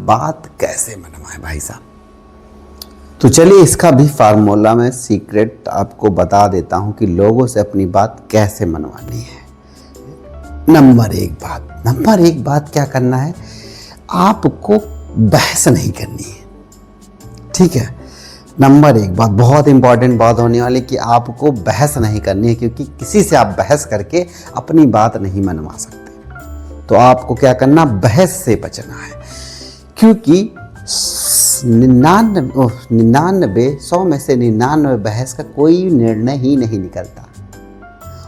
बात कैसे मनवाएं भाई साहब। तो चलिए इसका भी फार्मूला मैं सीक्रेट आपको बता देता हूं कि लोगों से अपनी बात कैसे मनवानी है। नंबर एक बात क्या करना है, आपको बहस नहीं करनी है, ठीक है। नंबर एक बात, बहुत इंपॉर्टेंट बात होने वाली कि आपको बहस नहीं करनी है, क्योंकि किसी से आप बहस करके अपनी बात नहीं मनवा सकते। तो आपको क्या करना, बहस से बचना है, क्योंकि 100 में से 99 बहस का कोई निर्णय ही नहीं निकलता।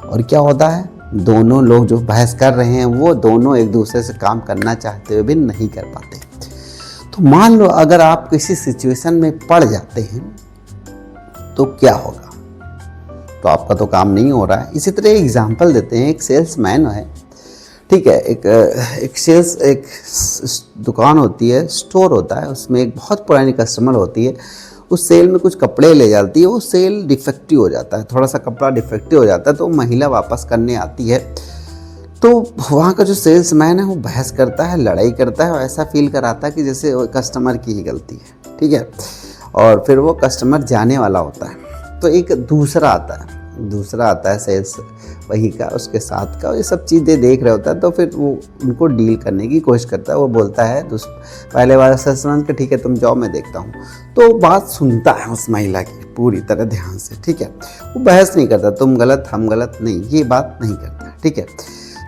और क्या होता है, दोनों लोग जो बहस कर रहे हैं वो दोनों एक दूसरे से काम करना चाहते हुए भी नहीं कर पाते। तो मान लो अगर आप किसी सिचुएशन में पड़ जाते हैं तो क्या होगा, तो आपका तो काम नहीं हो रहा है। इसी तरह एग्जांपल देते हैं, एक सेल्समैन है, ठीक है, एक दुकान होती है, स्टोर होता है, उसमें एक बहुत पुरानी कस्टमर होती है। उस सेल में कुछ कपड़े ले जाती है, वो सेल डिफेक्टिव हो जाता है, थोड़ा सा कपड़ा डिफेक्टिव हो जाता है, तो महिला वापस करने आती है। तो वहाँ का जो सेल्समैन है वो बहस करता है, लड़ाई करता है और ऐसा फील कराता है कि जैसे वो कस्टमर की ही गलती है, ठीक है। और फिर वो कस्टमर जाने वाला होता है, तो एक दूसरा आता है सेल्स वही का, उसके साथ का, ये सब चीज़ें देख रहे होता है। तो फिर वो उनको डील करने की कोशिश करता है। वो बोलता है पहले वाला सेल्समैन का, ठीक है तुम जाओ मैं देखता हूँ। तो बात सुनता है उस महिला की पूरी तरह ध्यान से, ठीक है। वो बहस नहीं करता, तुम गलत हम गलत, नहीं, ये बात नहीं करता, ठीक है।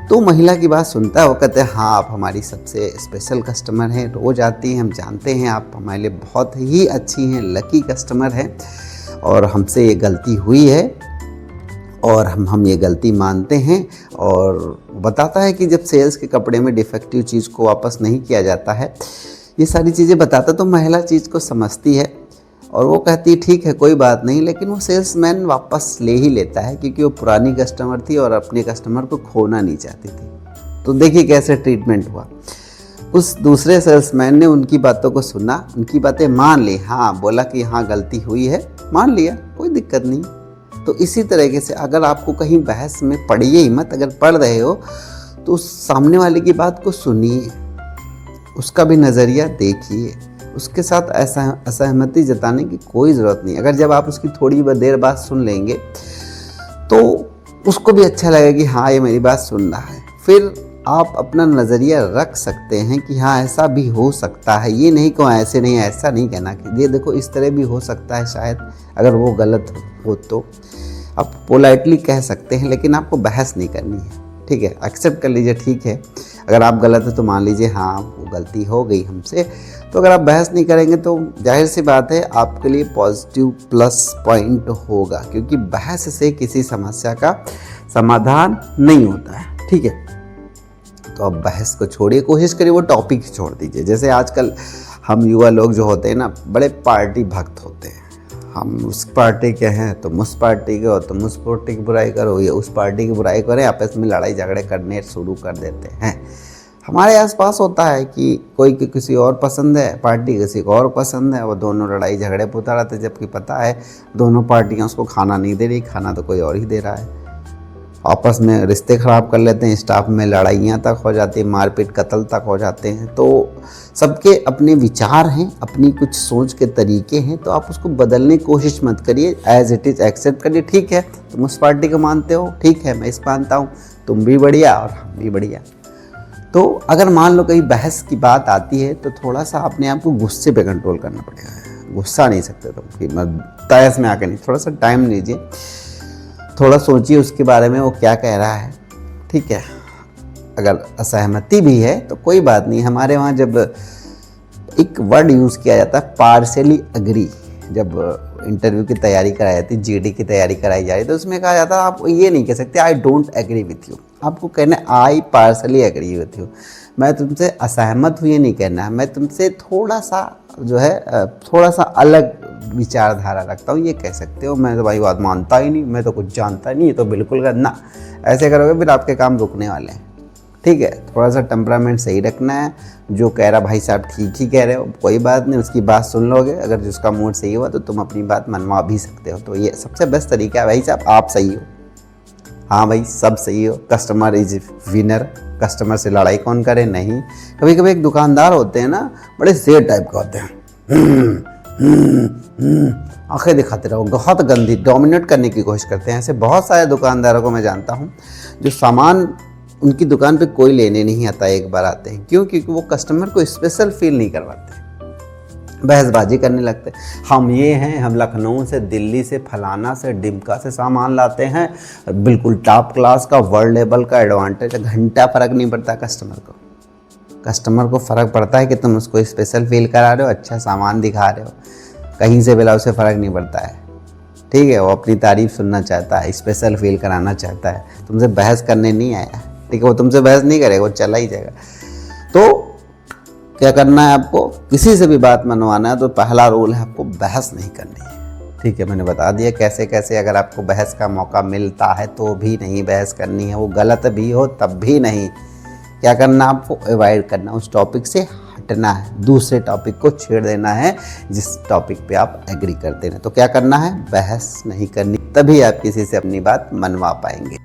तो महिला की बात सुनता है, वो कहते हैं हाँ आप हमारी सबसे स्पेशल कस्टमर हैं, रोज़ आती हैं, हम जानते हैं आप हमारे लिए बहुत ही अच्छी हैं, लकी कस्टमर हैं, और हमसे ये गलती हुई है और हम ये गलती मानते हैं। और बताता है कि जब सेल्स के कपड़े में डिफेक्टिव चीज़ को वापस नहीं किया जाता है, ये सारी चीज़ें बताता। तो महिला चीज़ को समझती है और वो कहती है ठीक है कोई बात नहीं, लेकिन वो सेल्समैन वापस ले ही लेता है, क्योंकि वो पुरानी कस्टमर थी और अपने कस्टमर को खोना नहीं चाहती थी। तो देखिए कैसे ट्रीटमेंट हुआ। उस दूसरे सेल्समैन ने उनकी बातों को सुना, उनकी बातें मान ली, हाँ बोला कि हाँ गलती हुई है, मान लिया, कोई दिक्कत नहीं। तो इसी तरीके से अगर आपको कहीं बहस में पड़िए ही मत, अगर पढ़ रहे हो तो उस सामने वाले की बात को सुनिए, उसका भी नज़रिया देखिए, उसके साथ असहमति जताने की कोई ज़रूरत नहीं। अगर जब आप उसकी थोड़ी देर बात सुन लेंगे तो उसको भी अच्छा लगेगा कि हाँ ये मेरी बात सुन रहा है। फिर आप अपना नज़रिया रख सकते हैं कि हाँ ऐसा भी हो सकता है, ये नहीं को ऐसे नहीं, ऐसा नहीं कहना कि ये देखो इस तरह भी हो सकता है, शायद अगर वो गलत हो तो आप पोलाइटली कह सकते हैं, लेकिन आपको बहस नहीं करनी है, ठीक है। एक्सेप्ट कर लीजिए, ठीक है अगर आप गलत है तो मान लीजिए हाँ वो गलती हो गई हमसे। तो अगर आप बहस नहीं करेंगे तो जाहिर सी बात है आपके लिए पॉजिटिव प्लस पॉइंट होगा, क्योंकि बहस से किसी समस्या का समाधान नहीं होता है, ठीक है। तो अब बहस को छोड़िए, कोशिश करिए वो टॉपिक छोड़ दीजिए। जैसे आजकल हम युवा लोग जो होते हैं ना, बड़े पार्टी भक्त होते हैं। हम उस पार्टी के हैं तुम उस पार्टी के हो, तुम उस पार्टी की बुराई करो, ये उस पार्टी की बुराई करें, आपस में लड़ाई झगड़े करने शुरू कर देते हैं। हमारे आसपास होता है कि कोई की किसी और पसंद है, पार्टी किसी को और पसंद है, वो दोनों लड़ाई झगड़े पुता रहते हैं, जबकि पता है दोनों पार्टियां उसको खाना नहीं दे रही, खाना तो कोई और ही दे रहा है। आपस में रिश्ते ख़राब कर लेते हैं, स्टाफ में लड़ाइयाँ तक हो जाती है, मारपीट कत्ल तक हो जाते हैं। तो सबके अपने विचार हैं, अपनी कुछ सोच के तरीके हैं, तो आप उसको बदलने की कोशिश मत करिए, एज इट इज़ एक्सेप्ट करिए। ठीक है तुम उस पार्टी को मानते हो, ठीक है मैं इस मानता हूँ, तुम भी बढ़िया और हम भी बढ़िया। तो अगर मान लो कहीं बहस की बात आती है तो थोड़ा सा अपने आप को गुस्से पे कंट्रोल करना पड़ेगा। गुस्सा नहीं सकते तुम कि मैं तहस में आकर नहीं, थोड़ा सा टाइम लीजिए, थोड़ा सोचिए उसके बारे में वो क्या कह रहा है, ठीक है। अगर असहमति भी है तो कोई बात नहीं। हमारे वहाँ जब एक वर्ड यूज़ किया जाता है पार्शियली अग्री, जब इंटरव्यू की तैयारी कराई जाती है, जीडी की तैयारी कराई जा रही है, तो उसमें कहा जाता है आप ये नहीं कह सकते I don't agree with you, आपको कहना है I partially agree with you. मैं तुमसे असहमत हूँ ये नहीं कहना है, मैं तुमसे थोड़ा सा जो है थोड़ा सा अलग विचारधारा रखता हूँ ये कह सकते हो। मैं तो भाई बात मानता ही नहीं, मैं तो कुछ जानता नहीं, ये तो बिल्कुल करना, ऐसे करोगे फिर आपके काम रुकने वाले हैं, ठीक है। थोड़ा सा टेम्परामेंट सही रखना है, जो कह रहा भाई साहब ठीक ही कह रहे हो, कोई बात नहीं, उसकी बात सुन लोगे, अगर जिसका मूड सही हुआ तो तुम अपनी बात मनवा भी सकते हो। तो ये सबसे बेस्ट तरीका है भाई साहब, आप सही हो, हाँ भाई सब सही हो, कस्टमर इज विनर, कस्टमर से लड़ाई कौन करे, नहीं। कभी कभी एक दुकानदार होते हैं ना, बड़े शेर टाइप का होते हैं, आंखें दिखाते रहो, बहुत गंदी, डोमिनेट करने की कोशिश करते हैं। ऐसे बहुत सारे दुकानदारों को मैं जानता हूँ जो सामान उनकी दुकान पे कोई लेने नहीं आता, एक बार आते हैं। क्यों? क्योंकि वो कस्टमर को स्पेशल फील नहीं करवाते, बहसबाजी करने लगते। हम ये हैं, हम लखनऊ से, दिल्ली से, फलाना से, डिमका से सामान लाते हैं, बिल्कुल टॉप क्लास का, वर्ल्ड लेवल का एडवांटेज। घंटा फ़र्क नहीं पड़ता कस्टमर को फ़र्क पड़ता है कि तुम उसको स्पेशल फील करा रहे हो, अच्छा सामान दिखा रहे हो। कहीं से बिला उसे फ़र्क नहीं पड़ता है, ठीक है। वो अपनी तारीफ़ सुनना चाहता है, स्पेशल फील कराना चाहता है, तुमसे बहस करने नहीं आया, ठीक है। वो तुमसे बहस नहीं करेगा, वो चला ही जाएगा। तो क्या करना है आपको, किसी से भी बात मनवाना है तो पहला रूल है आपको बहस नहीं करनी है, ठीक है। मैंने बता दिया कैसे कैसे, अगर आपको बहस का मौका मिलता है तो भी नहीं बहस करनी है, वो गलत भी हो तब भी नहीं। क्या करना, आपको अवॉइड करना, उस टॉपिक से हटना है, दूसरे टॉपिक को छेड़ देना है जिस टॉपिक पे आप एग्री करते हैं। तो क्या करना है, बहस नहीं करनी, तभी आप किसी से अपनी बात मनवा पाएंगे।